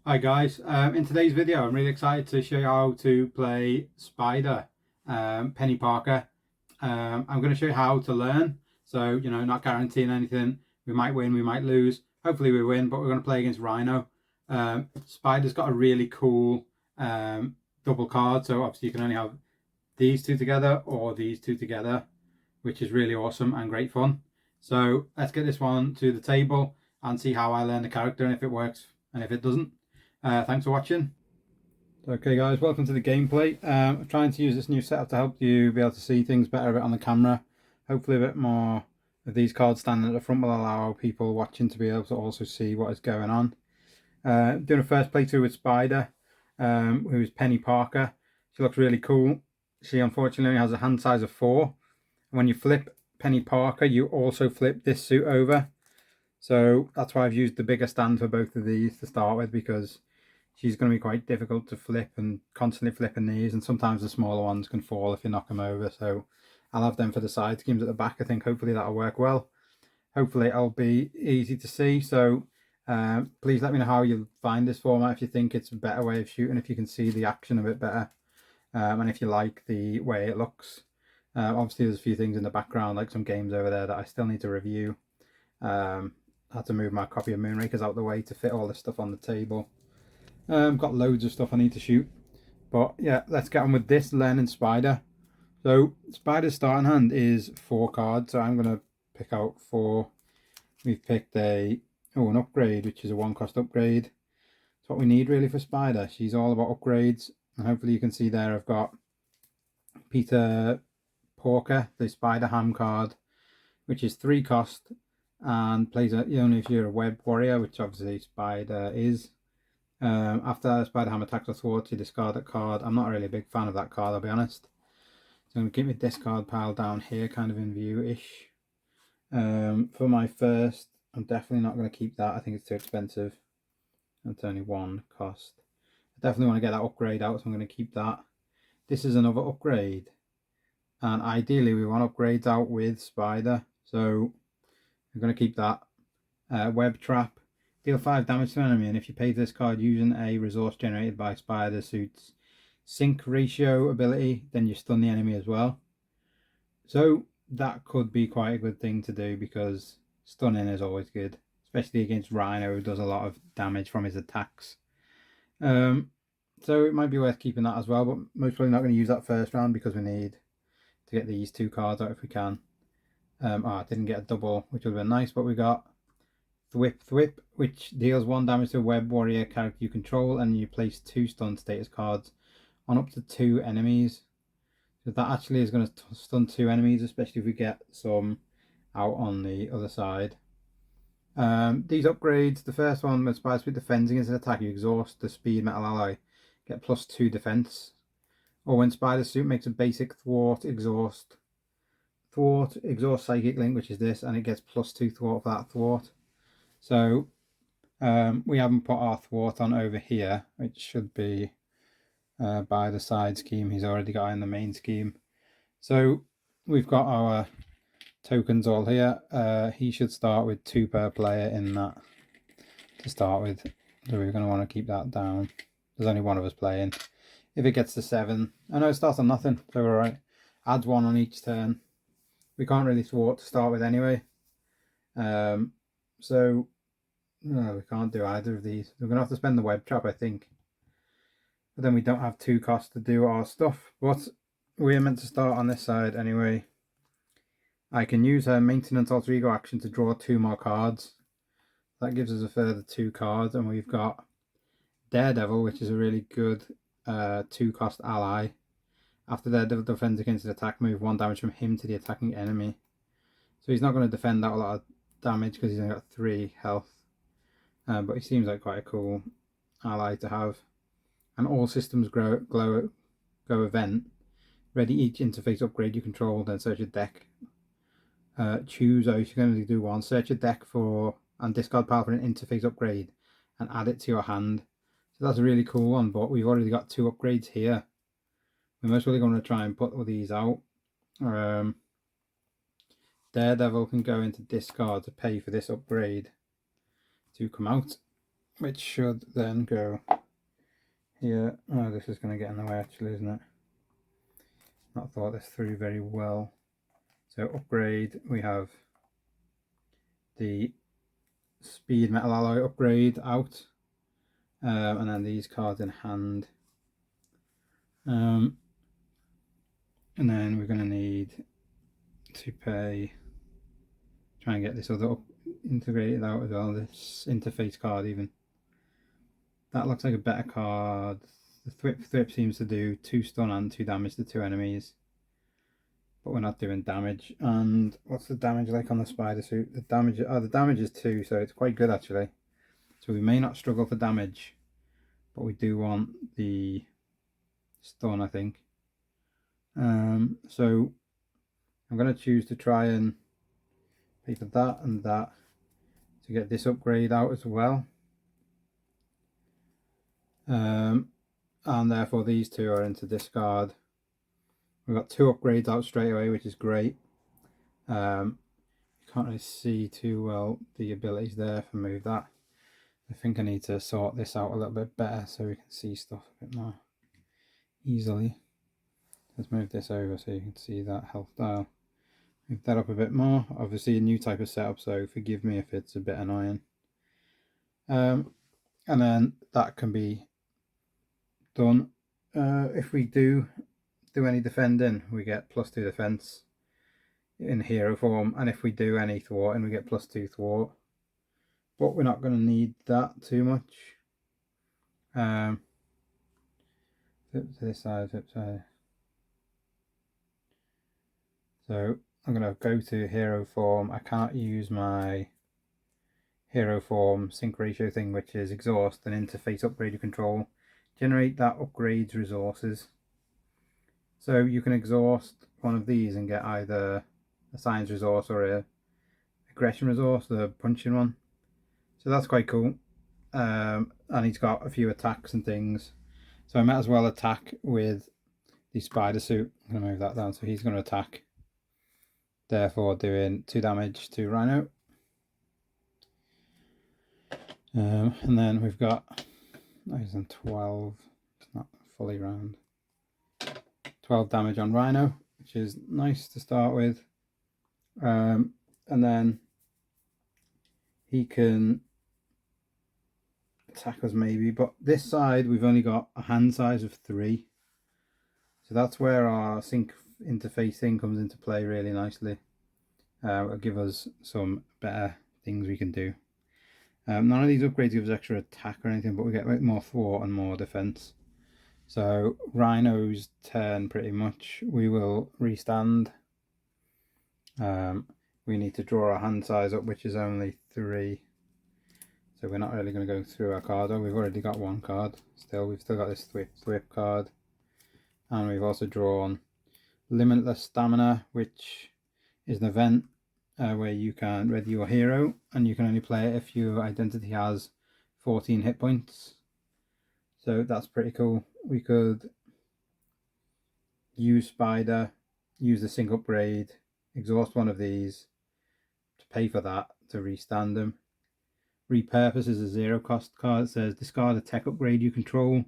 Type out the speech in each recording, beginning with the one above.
Hi guys, in today's video I'm really excited to show you how to play Spider, Penny Parker. I'm going to show you how to learn, so not guaranteeing anything. We might win, we might lose, hopefully we win, but we're going to play against Rhino. Spider's got a really cool double card, so obviously you can only have these two together or these two together, which is really awesome and great fun. So let's get this one to the table and see how I learn the character and if it works and if it doesn't. Thanks for watching. Okay guys, welcome to the gameplay. I'm trying to use this new setup to help you be able to see things better a bit on the camera. Hopefully a bit more of these cards standing at the front will allow people watching to be able to also see what is going on. Doing a first playthrough with Spider, who is Penny Parker. She looks really cool. She unfortunately only has a hand size of 4. When you flip Penny Parker, you also flip this suit over. So that's why I've used the bigger stand for both of these to start with, because she's going to be quite difficult to flip and constantly flipping these, and sometimes the smaller ones can fall if you knock them over. So I'll have them for the side schemes at the back. I think hopefully that'll work well. Hopefully it'll be easy to see. So please let me know how you find this format, if you think it's a better way of shooting, if you can see the action a bit better, and if you like the way it looks. Obviously there's a few things in the background, like some games over there, that I still need to review. I had to move my copy of Moonrakers out the way to fit all this stuff on the table. Got loads of stuff I need to shoot, but yeah, let's get on with this learning Spider. So Spider's starting hand is 4 cards, so I'm going to pick out 4. We've picked an upgrade, which is a 1 cost upgrade. It's what we need really for Spider. She's all about upgrades, and hopefully you can see there I've got Peter Porker, the Spider Ham card, which is 3 cost and plays only if you're a web warrior, which obviously Spider is. After Spider Ham attacks or thwarts, you discard that card. I'm not really a big fan of that card, I'll be honest. So I'm going to keep my discard pile down here, kind of in view-ish. For my first, I'm definitely not going to keep that. I think it's too expensive. It's only 1 cost. I definitely want to get that upgrade out, so I'm going to keep that. This is another upgrade. And ideally, we want upgrades out with Spider. So I'm going to keep that. Web Trap. Deal 5 damage to an enemy, and if you pay this card using a resource generated by Spider Suit's sync ratio ability, then you stun the enemy as well. So that could be quite a good thing to do, because stunning is always good, especially against Rhino, who does a lot of damage from his attacks. So it might be worth keeping that as well, but most probably not going to use that first round, because we need to get these 2 cards out if we can. I didn't get a double, which would have been nice, but we got Thwip, which deals 1 damage to a web warrior character you control, and you place 2 stun status cards on up to 2 enemies. So that actually is going to stun 2 enemies, especially if we get some out on the other side. These upgrades, the first one, when Spider Suit defends against an attack, you exhaust the speed metal ally, get +2 defense. Or when Spider Suit makes a basic thwart, exhaust psychic link, which is this, and it gets +2 thwart for that thwart. So we haven't put our thwart on over here, which should be by the side scheme. He's already got in the main scheme. So we've got our tokens all here. He should start with 2 per player in that to start with. So we're going to want to keep that down. There's only 1 of us playing. If it gets to 7, I know it starts on nothing, so we're alright. Adds 1 on each turn. We can't really thwart to start with anyway. So no, we can't do either of these. We're going to have to spend the web trap, I think. But then we don't have 2 costs to do our stuff. But we're meant to start on this side anyway. I can use her maintenance alter ego action to draw 2 more cards. That gives us a further 2 cards, and we've got Daredevil, which is a really good 2 cost ally. After Daredevil defends against an attack, move 1 damage from him to the attacking enemy. So he's not going to defend that a lot of damage because he's only got 3 health. But he seems like quite a cool ally to have. And all systems go event. Ready each interface upgrade you control, then search your deck. Choose, you can only do 1. Search your deck for and discard pile for an interface upgrade and add it to your hand. So that's a really cool one, but we've already got 2 upgrades here. We're most probably going to try and put all these out. Daredevil can go into discard to pay for this upgrade to come out. which should then go here. Oh, this is going to get in the way actually, isn't it? Not thought this through very well. So upgrade, we have the speed metal alloy upgrade out, and then these cards in hand, and then we're going to need to try and get this other integrated out as well, this interface card even. That looks like a better card. The Thwip seems to do 2 stun and 2 damage to 2 enemies, but we're not doing damage. And what's the damage like on the spider suit? The damage is 2, so it's quite good actually. So we may not struggle for damage, but we do want the stun, I think. So I'm going to choose to try and pay for that and that to get this upgrade out as well. And therefore these 2 are into discard. We've got 2 upgrades out straight away, which is great. You can't really see too well the abilities there for move that. I think I need to sort this out a little bit better so we can see stuff a bit more easily. Let's move this over so you can see that health dial. Move that up a bit more. Obviously a new type of setup, so forgive me if it's a bit annoying. And then that can be done. If we do any defending, we get +2 defense in hero form, and if we do any thwarting, we get +2 thwart. But we're not going to need that too much. Flip to this side, flip side. So I'm going to go to hero form. I can't use my hero form sync ratio thing, which is exhaust and interface upgrade your control. Generate that upgrades resources. So you can exhaust one of these and get either a science resource or a aggression resource, the punching one. So that's quite cool. And he's got a few attacks and things. So I might as well attack with the spider suit. I'm going to move that down. So he's going to attack, therefore doing 2 damage to Rhino. And then we've got, he's on 12, it's not fully round. 12 damage on Rhino, which is nice to start with. And then he can attack us maybe, but this side we've only got a hand size of 3. So that's where our sync interface thing comes into play really nicely. It'll give us some better things we can do. None of these upgrades give us extra attack or anything, but we get more thwart and more defense. So Rhino's turn pretty much. We will restand. We need to draw our hand size up, which is only 3. So we're not really going to go through our card. Oh, we've already got 1 card. We've still got this Thwip card. And we've also drawn Limitless Stamina, which is an event where you can ready your hero, and you can only play it if your identity has 14 hit points. So that's pretty cool. We could use Spider, use the sync upgrade, exhaust one of these to pay for that to restand them. Repurpose is a 0 cost card. It says discard a tech upgrade you control,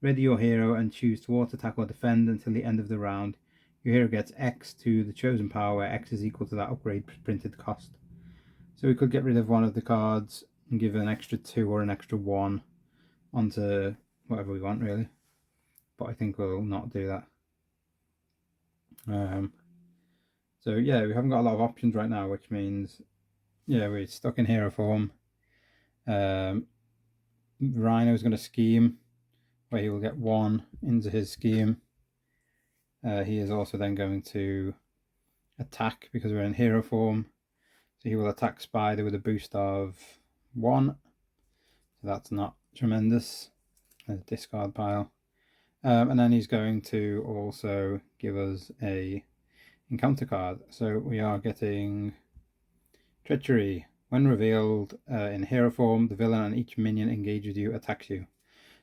ready your hero and choose thwart, attack or defend until the end of the round. Your hero gets X to the chosen power, where X is equal to that upgrade printed cost. So we could get rid of one of the cards and give an extra 2 or an extra 1 onto whatever we want really, but I think we'll not do that. So yeah, we haven't got a lot of options right now, which means yeah, we're stuck in hero form. Rhino's going to scheme, where he will get 1 into his scheme. He is also then going to attack because we're in hero form. So he will attack Spider with a boost of 1. So that's not tremendous. There's a discard pile. And then he's going to also give us a encounter card. So we are getting Treachery. When revealed in hero form, the villain and each minion engaged with you attacks you.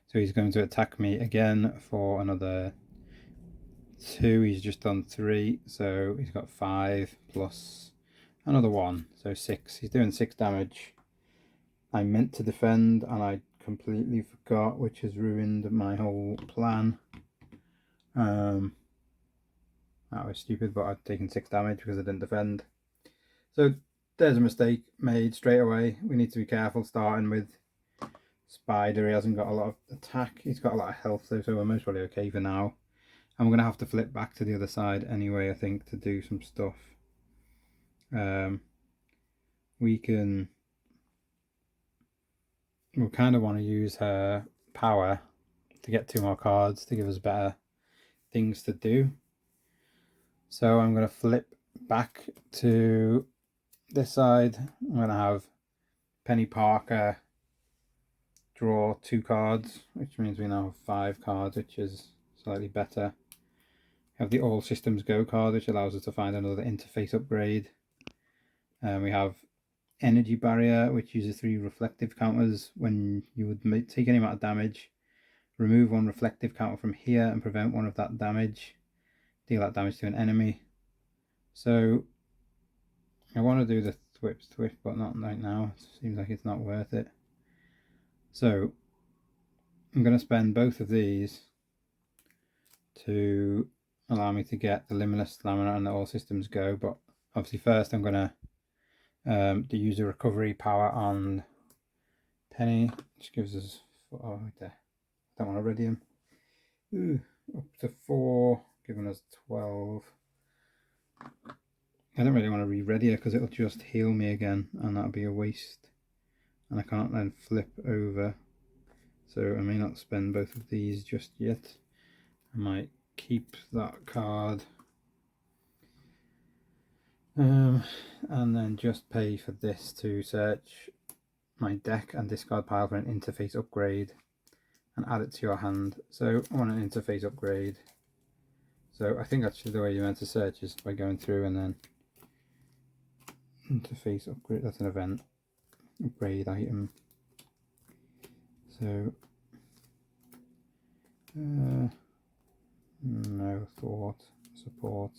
So he's going to attack me again for another 2. He's just done 3, so he's got 5 plus another 1, so 6. He's doing 6 damage. I meant to defend and I completely forgot, which has ruined my whole plan. That was stupid, but I'd taken 6 damage because I didn't defend. So there's a mistake made straight away. We need to be careful starting with Spider. He hasn't got a lot of attack. He's got a lot of health though, so we're most probably okay for now. I'm going to have to flip back to the other side anyway, I think, to do some stuff. We'll kind of want to use her power to get 2 more cards to give us better things to do. So I'm going to flip back to this side. I'm going to have Penny Parker draw 2 cards, which means we now have 5 cards, which is slightly better. We have the All Systems Go card, which allows us to find another interface upgrade. We have Energy Barrier, which uses 3 reflective counters. When you would take any amount of damage, remove 1 reflective counter from here and prevent 1 of that damage. Deal that damage to an enemy. So I want to do the Thwip, but not right now. It seems like it's not worth it. So I'm going to spend both of these to allow me to get the Limitless Stamina and the All Systems Go, but obviously first I'm going to use the recovery power on Penny, which gives us, oh, right there. I don't want to ready him. Up to 4, giving us 12. I don't really want to re-ready her because it'll just heal me again and that'll be a waste. And I can't then flip over. So I may not spend both of these just yet. I might keep that card. And then just pay for this to search my deck and discard pile for an interface upgrade and add it to your hand. So I want an interface upgrade. So I think actually the way you're meant to search is by going through and then interface upgrade, that's an event, upgrade item. So no thought, support,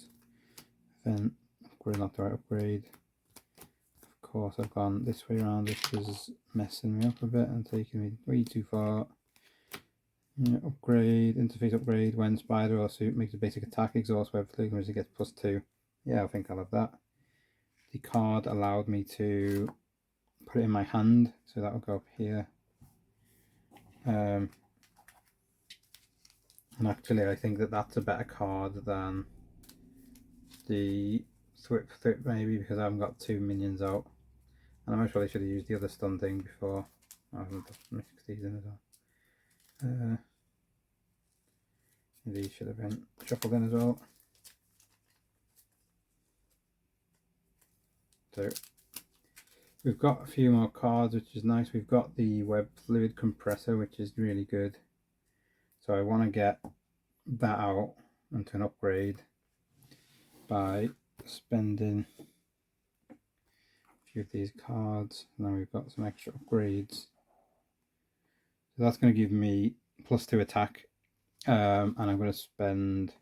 event, upgrade, not the right upgrade. Of course I've gone this way around, which is messing me up a bit and taking me way too far. Yeah, upgrade, interface upgrade, when Spider or Suit makes a basic attack, exhaust web fluke, it gets +2. Yeah, I think I'll have that. The card allowed me to put it in my hand, so that will go up here. And actually I think that that's a better card than the Thwip maybe, because I haven't got 2 minions out. And I most probably should have used the other stun thing before. I haven't mixed these in as well. These should have been shuffled in as well. So we've got a few more cards, which is nice. We've got the web fluid compressor, which is really good. So I want to get that out into an upgrade by spending a few of these cards. Now we've got some extra upgrades. So that's going to give me +2 attack. And I'm going to spend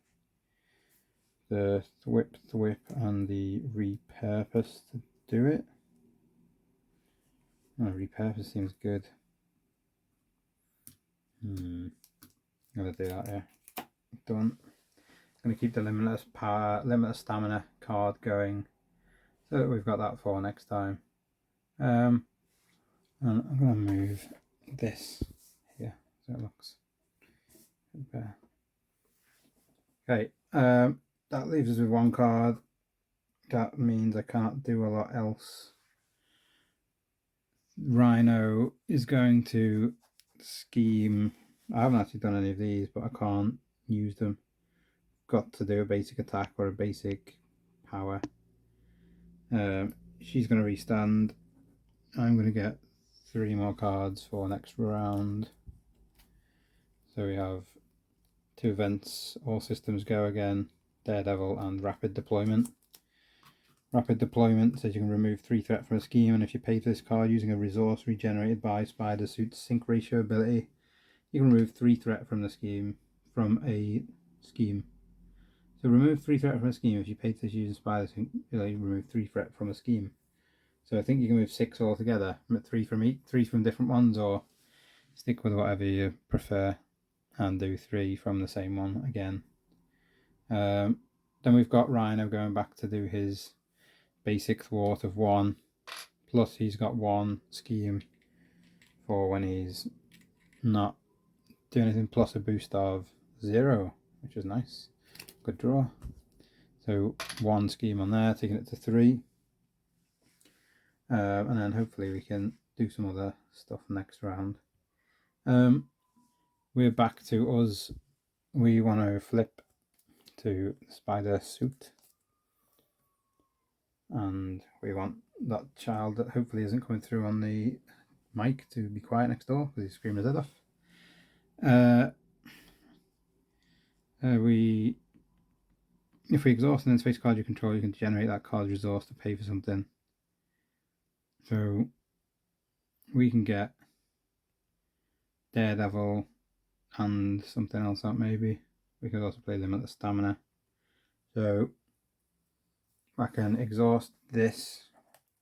the Thwip and the repurpose to do it. Oh, repurpose seems good. I'm going to do that, yeah. Done. I'm going to keep the limitless stamina card going so that we've got that for next time. And I'm going to move this here so it looks better. Okay, that leaves us with 1 card. That means I can't do a lot else. Rhino is going to scheme. I haven't actually done any of these, but I can't use them. Got to do a basic attack or a basic power. She's going to restand. I'm going to get 3 more cards for next round. So we have 2 events, All Systems Go again, Daredevil and Rapid Deployment. Rapid Deployment says you can remove 3 threat from a scheme, and if you pay for this card using a resource regenerated by Spider Suit's sync ratio ability, you can remove 3 threat from a scheme. So remove 3 threat from a scheme. If you pay for this using Spider Suit ability, remove 3 threat from a scheme. So I think you can move 6 altogether, 3 from each, 3 from different ones, or stick with whatever you prefer and do 3 from the same one again. Then we've got Rhino going back to do his basic thwart of 1, plus he's got 1 scheme for when he's not doing anything, plus a boost of 0, which is nice. Good draw. So 1 scheme on there, taking it to 3. And then hopefully we can do some other stuff next round. We're back to us. We want to flip to spider suit, and we want that child that hopefully isn't coming through on the mic to be quiet next door because he's screaming his head off. If we exhaust an space card you control, you can generate that card's resource to pay for something. So we can get Daredevil and something else out maybe. We could also play Limit the Stamina. So I can exhaust this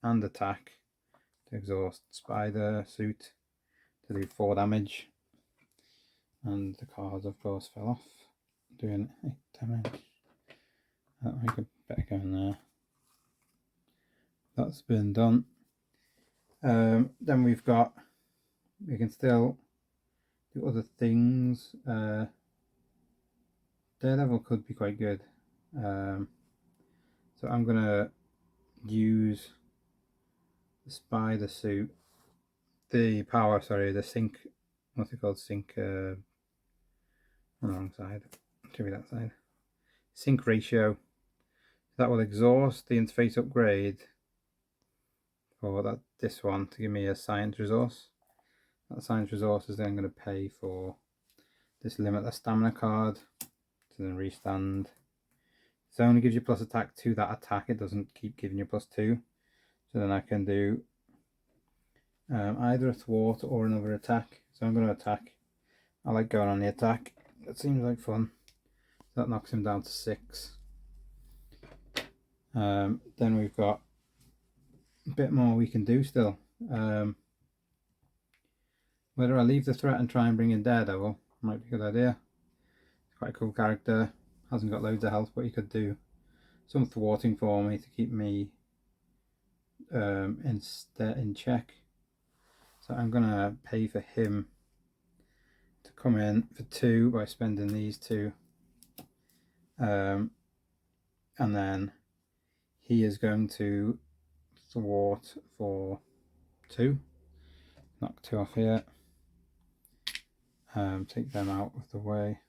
and attack to exhaust Spider Suit to do 4 damage. And the cards of course fell off, doing 8 damage. That make a better go in there. That's been done. Then we can still do other things. Daredevil could be quite good. So I'm gonna use the spider suit, the sync, what's it called? Sync, on the wrong side. Should be that side. Sync ratio. That will exhaust the interface upgrade for this one to give me a science resource. That science resource is then going to pay for this limitless stamina card to then restand. So it only gives you plus attack to that attack, it doesn't keep giving you +2. So then I can do either a thwart or another attack. So I'm going to attack. I like going on the attack, that seems like fun. That knocks him down to 6. Then we've got a bit more we can do still. Whether I leave the threat and try and bring in Daredevil might be a good idea. He's quite a cool character, hasn't got loads of health, but he could do some thwarting for me to keep me in check. So I'm gonna pay for him to come in for 2 by spending these 2, and then he is going to thwart for 2. Knock 2 off here. Take them out of the way.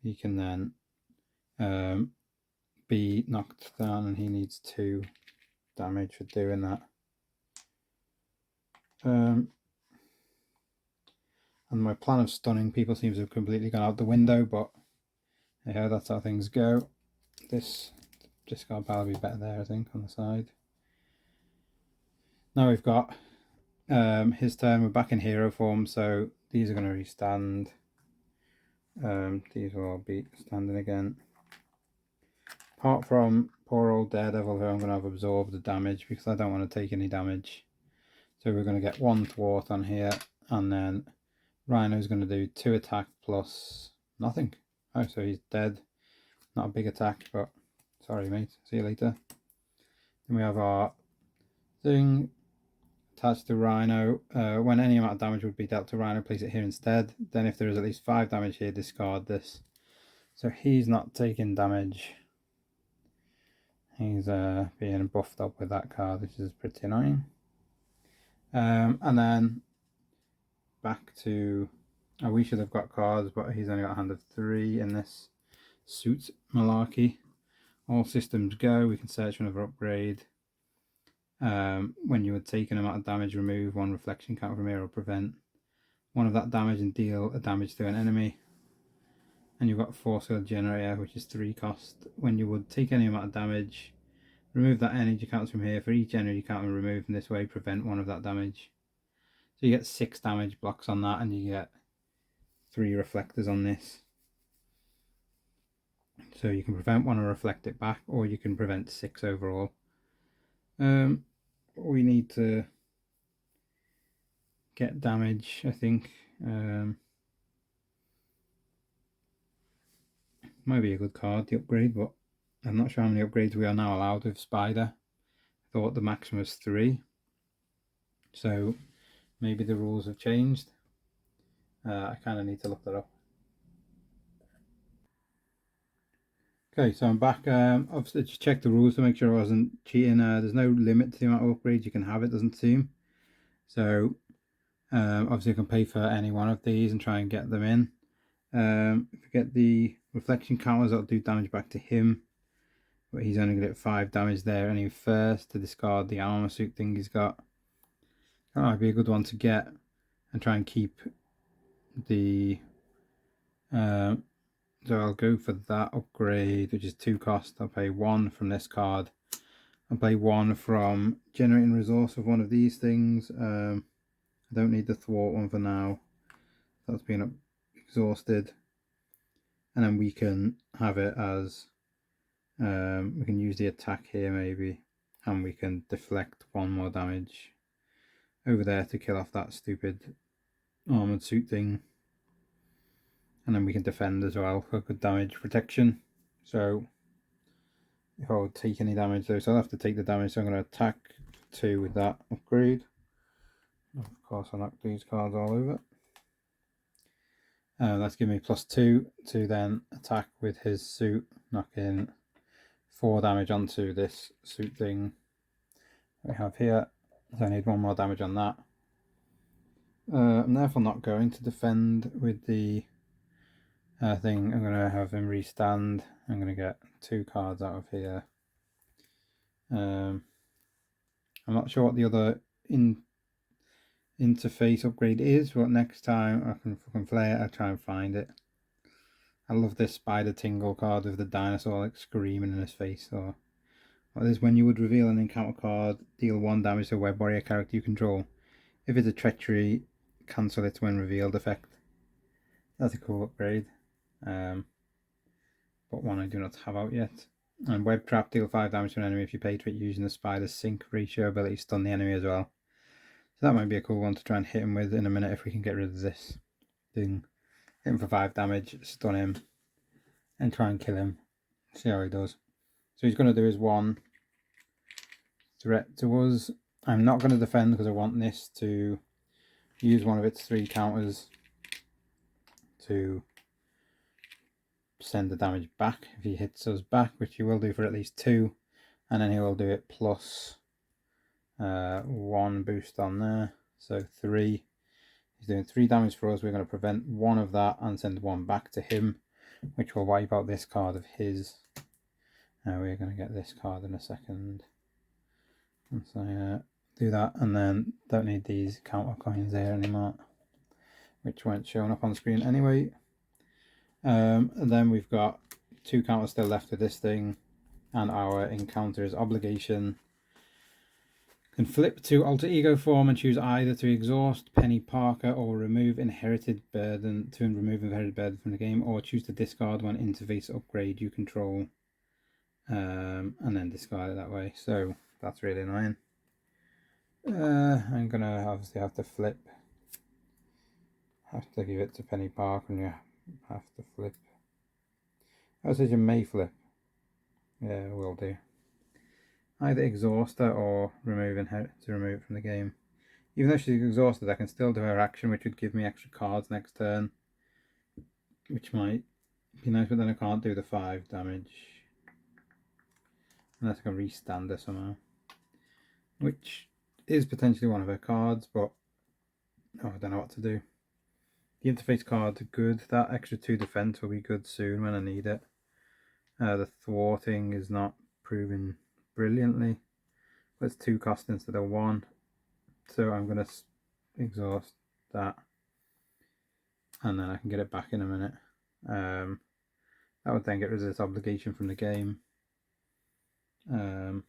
He can then be knocked down, and he needs 2 damage for doing that. And my plan of stunning people seems to have completely gone out the window, but yeah, that's how things go. This discard pile will be better there, I think, on the side. Now we've got his turn. We're back in hero form, so these are going to restand. These will all be standing again. Apart from poor old Daredevil, who I'm going to have absorbed the damage because I don't want to take any damage. So we're going to get 1 thwart on here, and then Rhino's going to do 2 attack plus nothing. Oh, so he's dead. Not a big attack, but sorry mate, see you later. Then we have our thing attached to Rhino. When any amount of damage would be dealt to Rhino, place it here instead. Then if there is at least 5 damage here, discard this. So he's not taking damage. He's being buffed up with that card, which is pretty annoying. And then back to, we should have got cards, but he's only got a hand of 3 in this suit malarkey. All systems go. We can search for another upgrade. When you would take an amount of damage, remove 1 reflection count from here or prevent 1 of that damage and deal a damage to an enemy. And you've got Force Field Generator, which is 3 cost. When you would take any amount of damage, remove that energy counts from here. For each energy count removed in this way, prevent 1 of that damage. So you get 6 damage blocks on that, and you get 3 reflectors on this. So you can prevent 1 or reflect it back, or you can prevent 6 overall. We need to get damage, I think. Might be a good card, the upgrade, but I'm not sure how many upgrades we are now allowed with Spider. I thought the maximum was 3. So maybe the rules have changed. I kind of need to look that up. Okay, so I'm back. Obviously, just check the rules to make sure I wasn't cheating. There's no limit to the amount of upgrades you can have, it doesn't seem. So obviously, you can pay for any one of these and try and get them in. If you get the reflection counters, that'll do damage back to him. But he's only going to get 5 damage there. And he first to discard the armor suit thing he's got. That might be a good one to get and try and keep the. So I'll go for that upgrade, which is 2 cost. I'll pay 1 from this card. I'll pay 1 from generating resource of one of these things. I don't need the thwart one for now. That's been exhausted. And then we can have it as we can use the attack here maybe, and we can deflect 1 more damage over there to kill off that stupid armored suit thing. And then we can defend as well for good damage protection. So if I would take any damage though, so I'll have to take the damage, so I'm going to attack 2 with that upgrade. Of course I knocked these cards all over. That's giving me +2 to then attack with his suit, knocking 4 damage onto this suit thing we have here. So I need 1 more damage on that. I'm therefore not going to defend with the thing. I'm going to have him restand. I'm going to get 2 cards out of here. I'm not sure what the other interface upgrade is, but next time I can fucking play it, I'll try and find it. I love this Spider Tingle card with the dinosaur like screaming in his face. So what is when you would reveal an encounter card, deal 1 damage to a web warrior character you control. If it's a treachery, cancel it when revealed effect. That's a cool upgrade. But one I do not have out yet. And web trap, deal 5 damage to an enemy if you pay to it using the spider's sync ratio ability, stun the enemy as well. So that might be a cool one to try and hit him with in a minute if we can get rid of this thing. Hit him for 5 damage, stun him, and try and kill him. See how he does. So he's going to do his 1 threat to us. I'm not going to defend because I want this to use one of its 3 counters to send the damage back if he hits us back, which he will do for at least 2, and then he will do it plus 1 boost on there, so 3. He's doing 3 damage for us. We're going to prevent 1 of that and send 1 back to him, which will wipe out this card of his. We're going to get this card in a second. So do that, and then don't need these counter coins there anymore, which weren't showing up on the screen anyway. And then we've got 2 counters still left with this thing, and our encounter's obligation can flip to alter ego form and choose either to exhaust Penny Parker or remove inherited burden from the game, or choose to discard one interface upgrade you control, and then discard it that way. So that's really annoying. I'm gonna obviously have to flip. Have to give it to Penny Parker, and you have to flip. I said you may flip. Yeah, will do. Either exhaust her or remove it from the game. Even though she's exhausted, I can still do her action, which would give me extra cards next turn, which might be nice, but then I can't do the 5 damage unless I can restand her somehow, which is potentially one of her cards, but I don't know what to do. The interface cards are good. That extra 2 defense will be good soon when I need it. The thwarting is not proving brilliantly, but it's 2 cost instead of 1, so I'm going to exhaust that, and then I can get it back in a minute. That would then get rid of this obligation from the game, and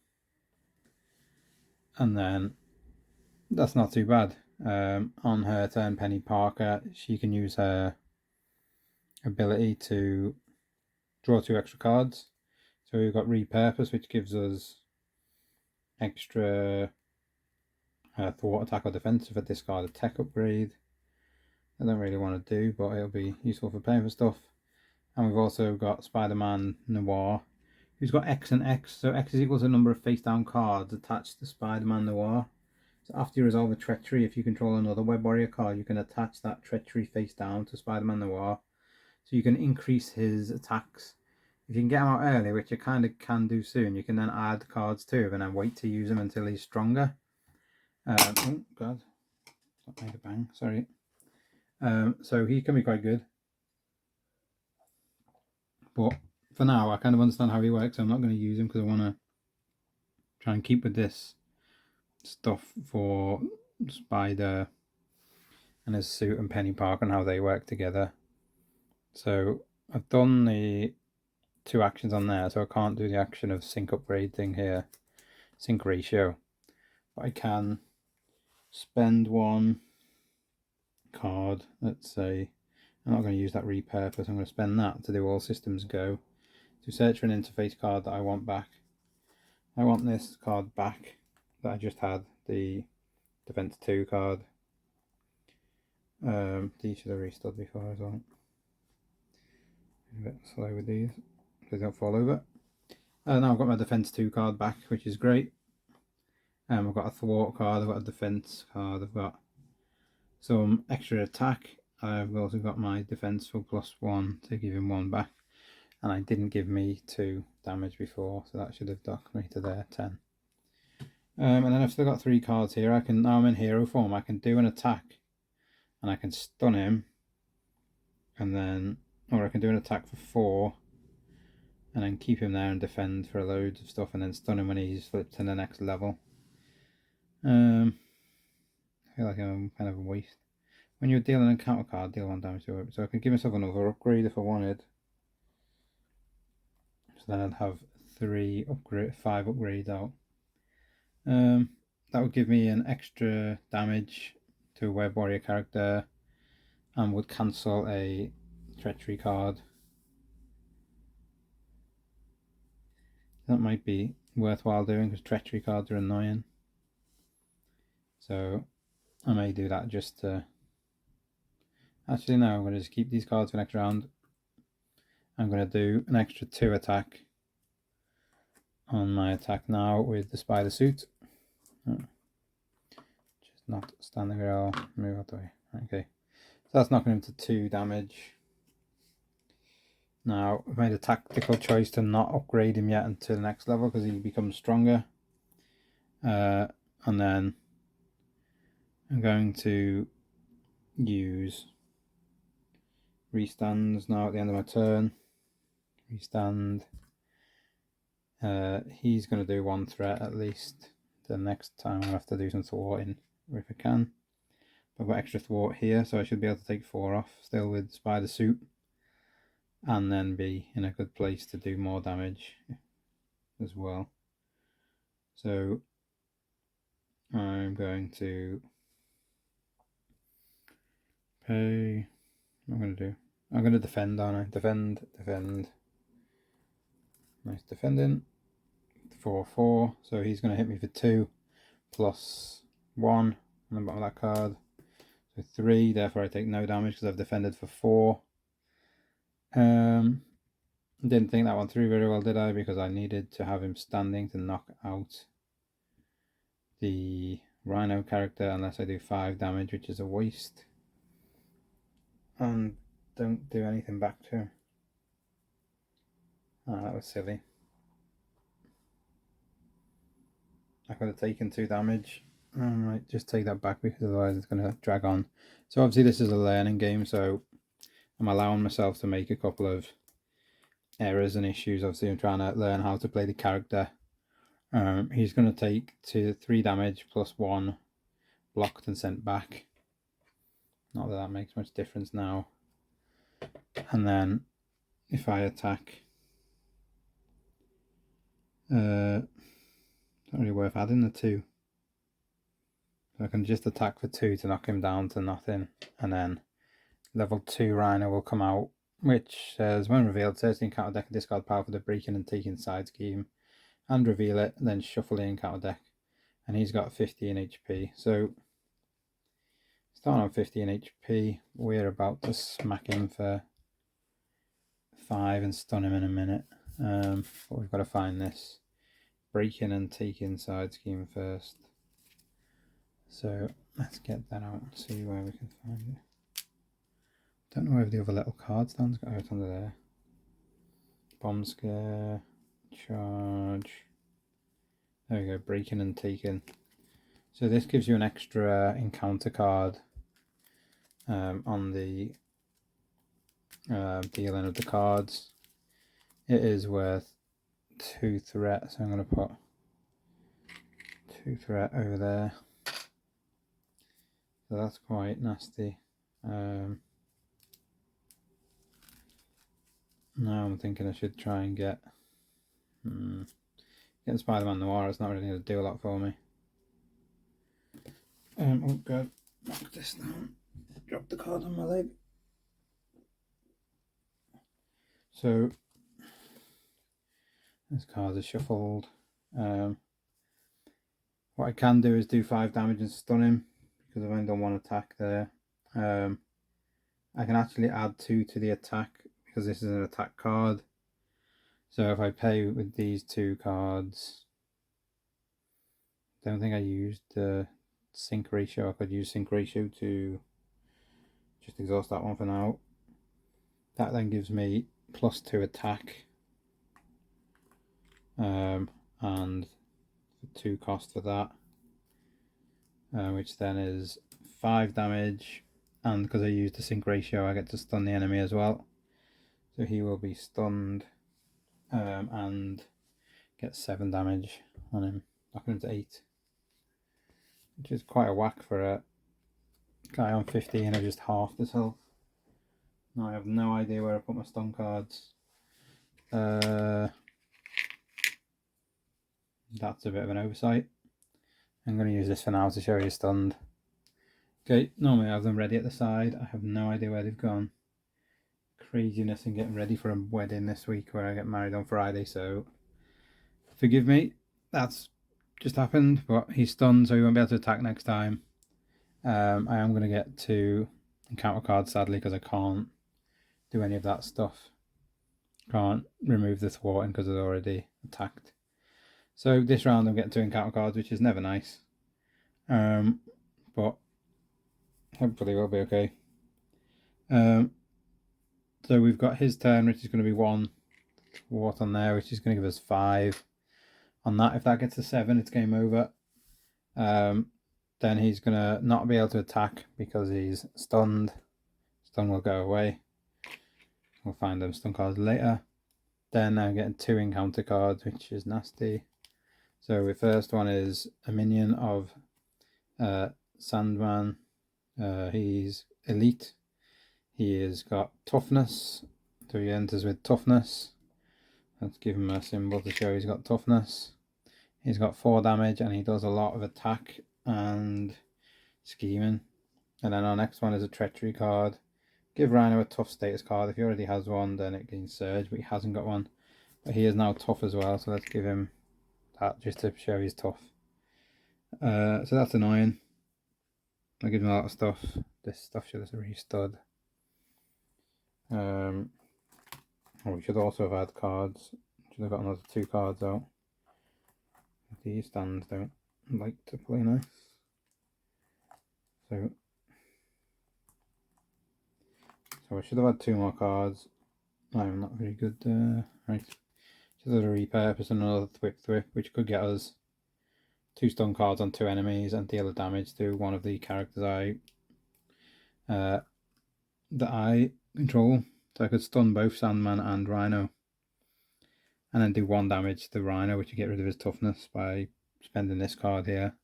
then that's not too bad. On her turn, Penny Parker, she can use her ability to draw 2 extra cards. So we've got Repurpose, which gives us extra thwart attack or defense with a discarded tech upgrade. I don't really want to do, but it'll be useful for playing for stuff. And we've also got Spider-Man Noir, who's got X and X. So X is equal to the number of face-down cards attached to Spider-Man Noir. So after you resolve a treachery, if you control another Web Warrior card, you can attach that treachery face-down to Spider-Man Noir. So you can increase his attacks. If you can get him out early, which you kind of can do soon, you can then add cards to him and then wait to use him until he's stronger. Oh, God. That made a bang, sorry. So he can be quite good. But for now, I kind of understand how he works. So I'm not going to use him because I want to try and keep with this stuff for Spider and his suit and Penny Parker and how they work together. So I've done the 2 actions on there, so I can't do the action of sync upgrade thing here, sync ratio. But I can spend 1 card, let's say. I'm not going to use that repurpose. I'm going to spend that to do all systems go, to search for an interface card that I want back. I want this card back that I just had, the Defense 2 card. These should have restored before as well. A bit slow with these, so they don't fall over. Now I've got my Defense 2 card back, which is great. I've got a thwart card, I've got a defense card, I've got some extra attack. I've also got my defense for +1 to give him 1 back, and I didn't give me 2 damage before, so that should have docked me to there 10. And then I've still got 3 cards here. I can, now I'm in hero form, I can do an attack and I can stun him, and then, or I can do an attack for 4 and then keep him there and defend for loads of stuff and then stun him when he's flipped to the next level. I feel like I'm kind of a waste. When you're dealing a counter card, deal 1 damage to it. So I could give myself another upgrade if I wanted. So then I'd have 5 upgrades out. That would give me an extra damage to a Web Warrior character and would cancel a treachery card. That might be worthwhile doing because treachery cards are annoying. So I may do that just to... Actually no, I'm going to just keep these cards for next round. I'm going to do an extra 2 attack on my attack now with the spider suit. Just not standing there, I'll move out the way. Okay, so that's knocking him to 2 damage. Now I've made a tactical choice to not upgrade him yet until the next level because he becomes stronger. And then I'm going to use restands now at the end of my turn. Restand. He's going to do 1 threat at least. The next time I'll have to do some thwarting if I can. I've got extra thwart here, so I should be able to take 4 off still with spider suit, and then be in a good place to do more damage as well. So I'm going to pay. What am I going to do? I'm going to defend, aren't I? Defend. Nice defending. 4/4. So he's going to hit me for 2 +1 on the bottom of that card. So 3. Therefore I take no damage because I've defended for 4. Didn't think that one through very well, did I? Because I needed to have him standing to knock out the Rhino character unless I do 5 damage, which is a waste. And don't do anything back to him. Oh, that was silly. I could have taken 2 damage. I might just take that back because otherwise it's going to drag on. So obviously this is a learning game, so I'm allowing myself to make a couple of errors and issues. Obviously I'm trying to learn how to play the character. He's going to take 3 damage +1 blocked and sent back. Not that that makes much difference now. And then if I attack, not really worth adding the 2. So I can just attack for 2 to knock him down to nothing, and then level 2 Rhino will come out, which says when revealed, search the encounter deck and discard power for the breaking and taking side scheme, and reveal it, then shuffle the encounter deck. and he's got 15 HP. So starting on 15 HP, we're about to smack him for 5 and stun him in a minute. But we've got to find this breaking and taking side scheme first. So let's get that out and see where we can find it. Don't know where the other little card stands. Got out under there. Bomb scare, charge. There we go, breaking and taking. So this gives you an extra encounter card on the dealing of the cards. It is worth 2 threat, so I'm going to put 2 threat over there. So that's quite nasty. Now I'm thinking I should try and get getting Spider-Man Noir. It's not really going to do a lot for me. Oh god, knock this down. Drop the card on my leg. So this card is shuffled. What I can do is do 5 damage and stun him because I've only done 1 attack there. I can actually add 2 to the attack because this is an attack card. So if I play with these 2 cards, I don't think I used the sync ratio. I could use sync ratio to just exhaust that one for now. That then gives me +2 attack and 2 cost for that, which then is 5 damage, and because I used the sync ratio I get to stun the enemy as well, so he will be stunned and get 7 damage on him, knocking him to 8, which is quite a whack for a guy on 15 of just half this health. Now I have no idea where I put my stun cards. That's a bit of an oversight. I'm going to use this for now to show you stunned. Okay, normally I have them ready at the side. I have no idea where they've gone. Craziness in getting ready for a wedding this week where I get married on Friday, so forgive me, that's just happened, but he's stunned so he won't be able to attack next time. I am going to get 2 encounter cards sadly because I can't do any of that stuff. Can't remove the thwarting because it's already attacked. So this round I'm getting 2 encounter cards, which is never nice. But hopefully we'll be okay. So we've got his turn, which is going to be 1 thwart on there, which is going to give us 5 on that. If that gets to 7, it's game over. Then he's going to not be able to attack because he's stunned. Stun will go away. We'll find them stun cards later. Then I'm getting 2 encounter cards, which is nasty. So the first one is a minion of Sandman. He's elite. He has got toughness, so he enters with toughness. Let's give him a symbol to show he's got toughness. He's got 4 damage and he does a lot of attack and scheming. And then our next one is a treachery card. Give Rhino a tough status card. If he already has one, then it gains surge, but he hasn't got one. But he is now tough as well, so let's give him that just to show he's tough. So that's annoying. I give him a lot of stuff. This stuff should have restud. We should also have had cards. Should have got another 2 cards out. These stands don't like to play nice. So I should have had 2 more cards. I'm not very good there. Right. Should have repurposed another Thwip, which could get us 2 stun cards on 2 enemies and deal the damage to one of the characters that I control. So I could stun both Sandman and Rhino. And then do 1 damage to Rhino, which would get rid of his toughness by spending this card here.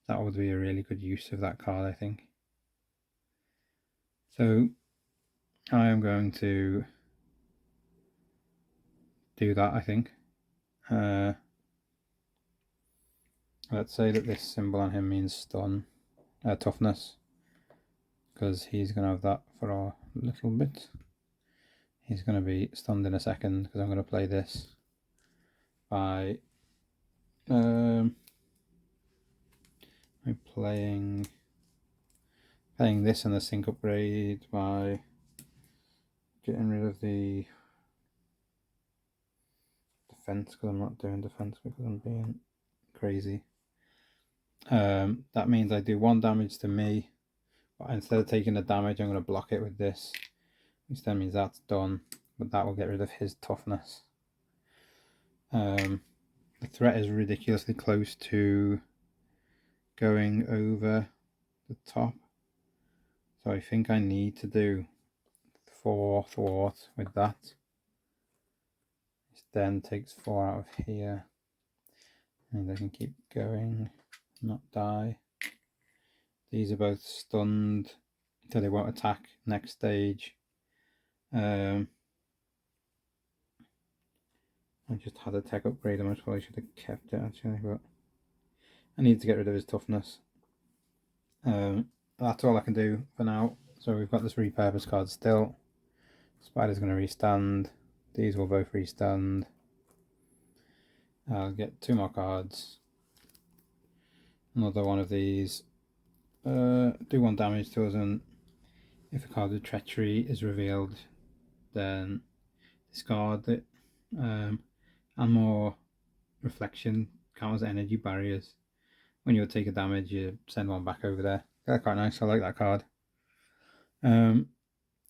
That would be a really good use of that card, I think. So I am going to do that, I think. Let's say that this symbol on him means stun, toughness, because he's going to have that for a little bit. He's going to be stunned in a second because I'm going to play this by by playing this in the sync upgrade by getting rid of the defense, because I'm not doing defense because I'm being crazy. That means I do 1 damage to me, but instead of taking the damage I'm going to block it with this, which then means that's done, but that will get rid of his toughness. The threat is ridiculously close to going over the top, so I think I need to do 4 thwart with that, which then takes 4 out of here, and I can keep going, not die. These are both stunned, so they won't attack next stage. I just had a tech upgrade, I most probably should have kept it actually, but I need to get rid of his toughness. That's all I can do for now. So we've got this repurpose card still. Spider's going to restand. These will both restand. I'll get 2 more cards. Another one of these. Do 1 damage to us, and if a card with treachery is revealed, then discard it. And more reflection counters energy barriers. When you take a damage, you send 1 back over there. That's quite nice. I like that card. And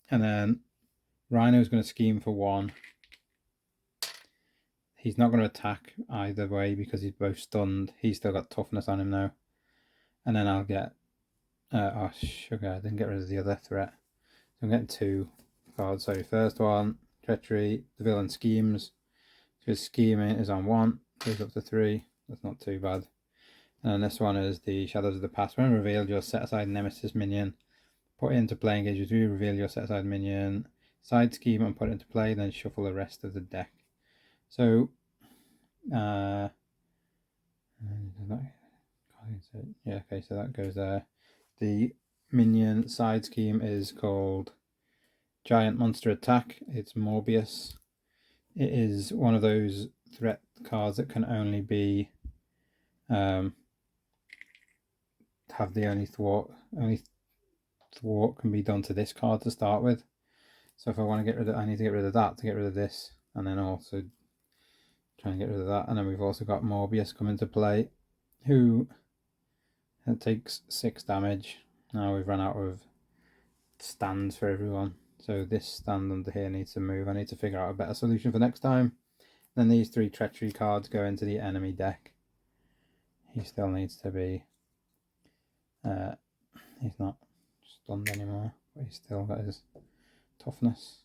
then Rhino's going to scheme for 1. He's not going to attack either way because he's both stunned. He's still got toughness on him now. And then I'll get oh sugar, I didn't get rid of the other threat. So I'm getting 2 cards. So first one, treachery, the villain schemes. So his scheming is on 1, goes up to 3. That's not too bad. And this one is the Shadows of the Past. When revealed, you'll set aside Nemesis minion, put it into play, engage with you, reveal your set aside minion, side scheme and put it into play, then shuffle the rest of the deck. So, yeah, okay, so that goes there. The minion side scheme is called Giant Monster Attack. It's Morbius. It is one of those threat cards that can only be have the only thwart can be done to this card to start with. So if I want to get rid of, I need to get rid of that to get rid of this, and then also try and get rid of that. And then we've also got Morbius come into play, who takes 6 damage. Now we've run out of stands for everyone, so this stand under here needs to move. I need to figure out a better solution for next time. Then these 3 treachery cards go into the enemy deck. He still needs to be he's not stunned anymore, but he's still got his toughness.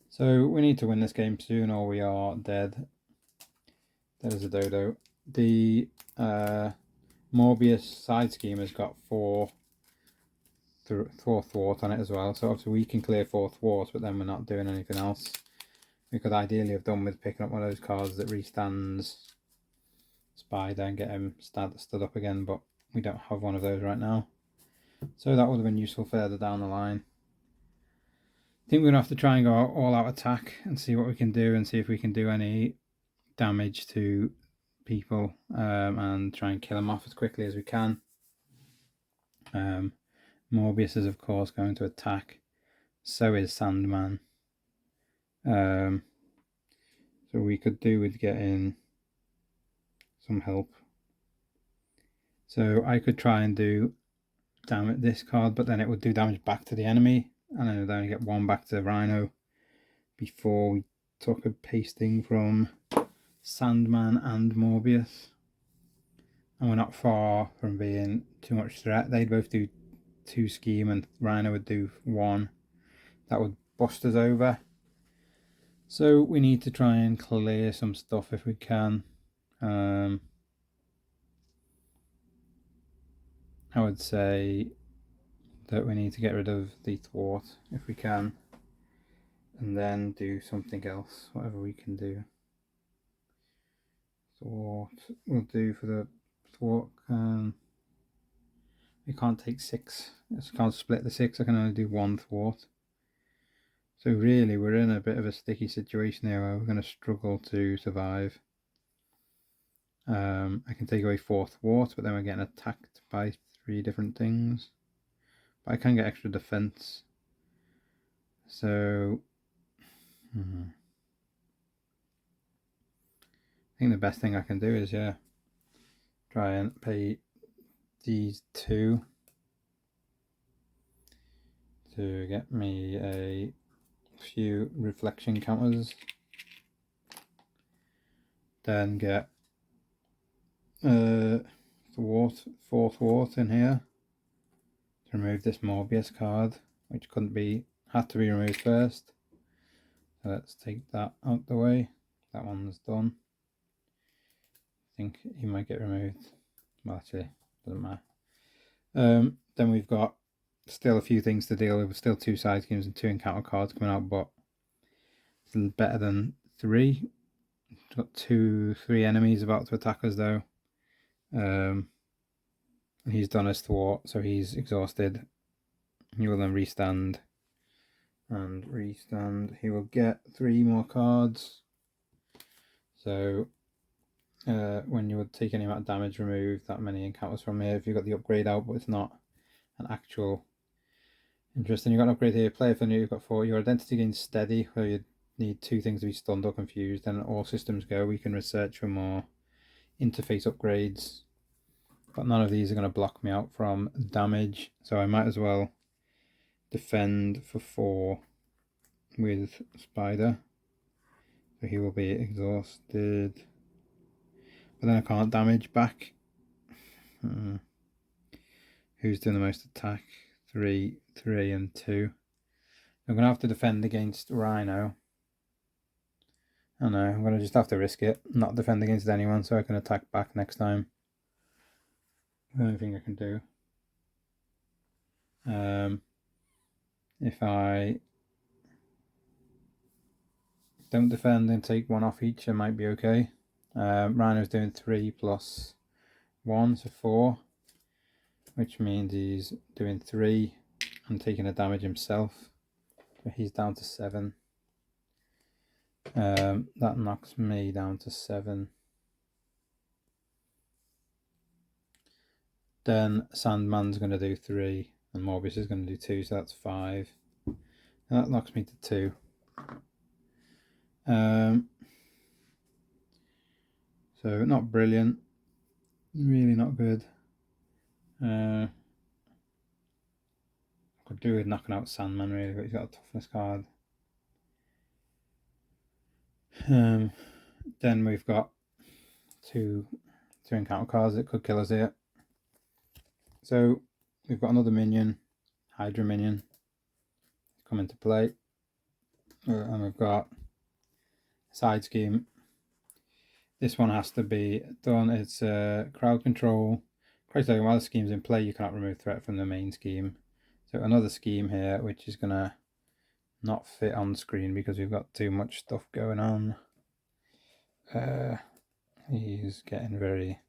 So we need to win this game soon or we are dead. There's a dodo. The Morbius side scheme has got 4 thwart on it as well, so obviously we can clear 4 thwarts, but then we're not doing anything else. We could ideally have done with picking up one of those cards that restands Spider and get him stood up again, but we don't have one of those right now. So that would have been useful further down the line. I think we're going to have to try and go all out attack and see what we can do, and see if we can do any damage to people, and try and kill them off as quickly as we can. Morbius is of course going to attack, so is Sandman. So we could do with getting some help. So I could try and do damage this card, but then it would do damage back to the enemy, and then it would only get 1 back to Rhino before we took a pasting from Sandman and Morbius. And we're not far from being too much threat. They'd both do 2 scheme and Rhino would do 1. That would bust us over. So we need to try and clear some stuff if we can. I would say that we need to get rid of the thwart if we can, and then do something else, whatever we can do. Thwart we'll do for the thwart. We can't take 6. I can't split the 6. I can only do 1 thwart. So really we're in a bit of a sticky situation here where we're going to struggle to survive. I can take away 4 thwart, but then we're getting attacked by 3 different things. But I can get extra defense. So I think the best thing I can do is, yeah, try and pay these 2 to get me a few reflection counters. Then get 4 thwart in here to remove this Morbius card, which had to be removed first. So let's take that out the way. That one's done. I think he might get removed. Well, actually, doesn't matter. Then we've got still a few things to deal with. Still 2 side schemes and 2 encounter cards coming out, but it's better than 3. We've got 3 enemies about to attack us though. He's done his thwart, so he's exhausted. He will then restand and restand. He will get 3 more cards. So when you would take any amount of damage, remove that many encounters from here. If you've got the upgrade out, but it's not an actual interesting. You've got an upgrade here. Player for new, you've got 4. Your identity gains steady, where you need 2 things to be stunned or confused. And all systems go. We can research for more interface upgrades. But none of these are going to block me out from damage. So I might as well defend for 4 with Spider. So he will be exhausted. But then I can't damage back. Who's doing the most attack? 3, 3 and 2. I'm going to have to defend against Rhino. I know, I'm going to just have to risk it. Not defend against anyone so I can attack back next time. The only thing I can do. If I don't defend and take 1 off each, it might be okay. Rhino's doing 3 plus 1, so 4. Which means he's doing 3 and taking a damage himself. So he's down to 7. That knocks me down to 7. Then Sandman's going to do 3 and Morbius is going to do 2, so that's 5. And that knocks me to 2. So not brilliant, really not good. I could do with knocking out Sandman really, but he's got a toughness card. Then we've got two encounter cards that could kill us here. So we've got another minion, Hydra minion, come into play. And we've got a side scheme. This one has to be done. It's crowd control. While the scheme's in play, you cannot remove threat from the main scheme. So another scheme here, which is gonna not fit on screen because we've got too much stuff going on. He's getting very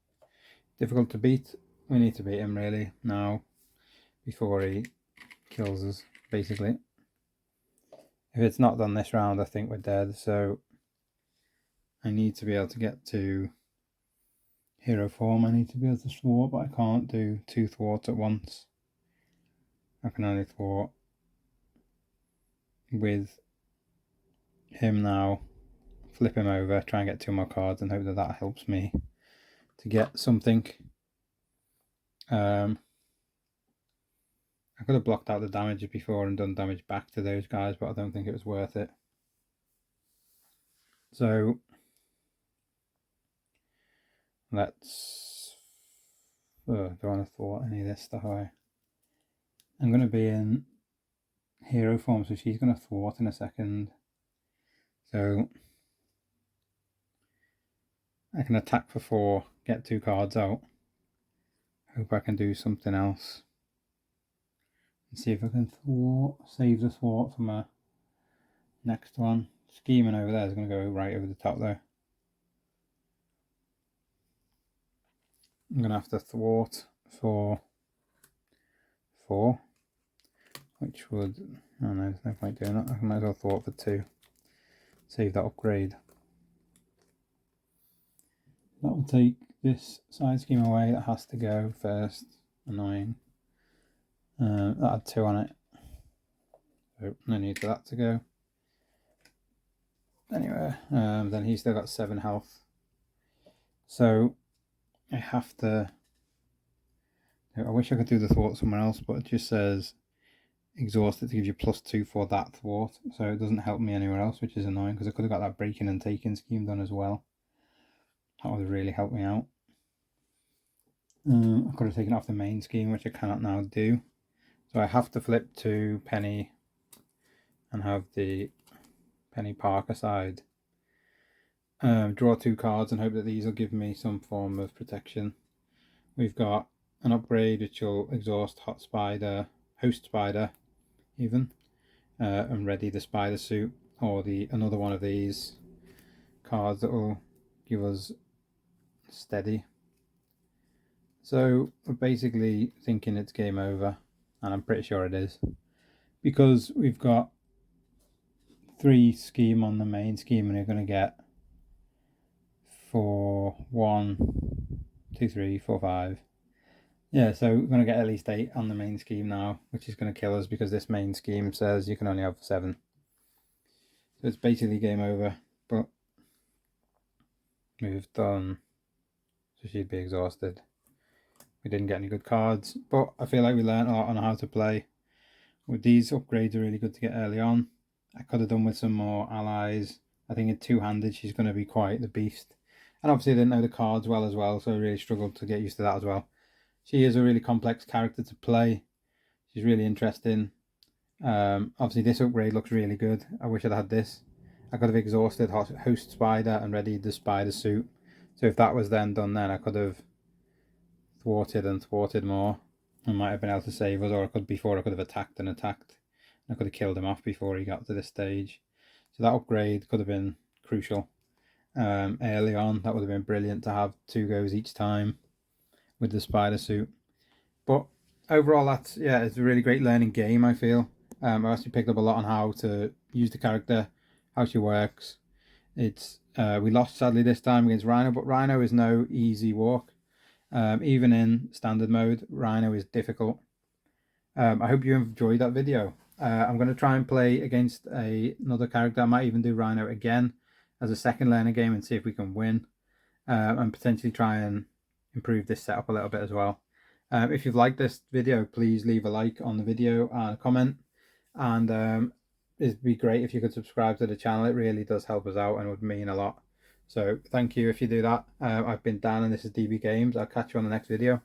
difficult to beat. We need to beat him really now before he kills us, basically. If it's not done this round, I think we're dead. So I need to be able to get to hero form. I need to be able to thwart, but I can't do 2 thwarts at once. I can only thwart with him now. Flip him over, try and get 2 more cards and hope that that helps me to get something. I could have blocked out the damage before and done damage back to those guys, but I don't think it was worth it. So let's don't want to thwart any of this stuff away. I'm going to be in hero form, so she's going to thwart in a second. So I can attack for 4, get 2 cards out. Hope I can do something else. And see if I can save the thwart for my next one. Scheming over there is going to go right over the top though. I'm going to have to thwart for 4, which would, oh no, there's no point doing that. I might as well thwart for 2, save that upgrade. That will take this side scheme away. That has to go first. Annoying. That had 2 on it. So no need for that to go. Anyway, then he's still got 7 health. So I have to... I wish I could do the thwart somewhere else, but it just says exhausted to give you +2 for that thwart. So it doesn't help me anywhere else, which is annoying because I could have got that breaking and taking scheme done as well. That would have really helped me out. I could have taken off the main scheme, which I cannot now do. So I have to flip to Penny and have the Penny Parker side. Draw 2 cards and hope that these will give me some form of protection. We've got an upgrade which will exhaust Hot Spider, Host Spider even, and ready the Spider Suit, or another one of these cards that will give us steady. So we're basically thinking it's game over, and I'm pretty sure it is, because we've got 3 scheme on the main scheme and you're going to get 4, 1, 2, 3, 4, 5. Yeah, so we're going to get at least 8 on the main scheme now, which is going to kill us because this main scheme says you can only have 7. So it's basically game over, but we've done, so she'd be exhausted. We didn't get any good cards, but I feel like we learned a lot on how to play. With these upgrades are really good to get early on. I could have done with some more allies. I think in 2-handed she's going to be quite the beast. And obviously I didn't know the cards well as well, so I really struggled to get used to that as well. She is a really complex character to play. She's really interesting. Obviously this upgrade looks really good. I wish I'd had this. I could have exhausted Host Spider and readied the Spider Suit. So if that was then done then, I could have thwarted and thwarted more. I might have been able to save us, or I could have attacked and attacked. I could have killed him off before he got to this stage. So that upgrade could have been crucial early on. That would have been brilliant to have 2 goes each time with the Spider Suit. But overall, it's a really great learning game, I feel. I've actually picked up a lot on how to use the character, how she works. We lost sadly this time against Rhino, but Rhino is no easy walk. Even in standard mode, Rhino is difficult. I hope you enjoyed that video. I'm going to try and play against another character. I might even do Rhino again as a second learner game and see if we can win. And potentially try and improve this setup a little bit as well. If you've liked this video, please leave a like on the video and a comment. And it'd be great if you could subscribe to the channel. It really does help us out and would mean a lot. So thank you if you do that. I've been Dan and this is DB Games. I'll catch you on the next video.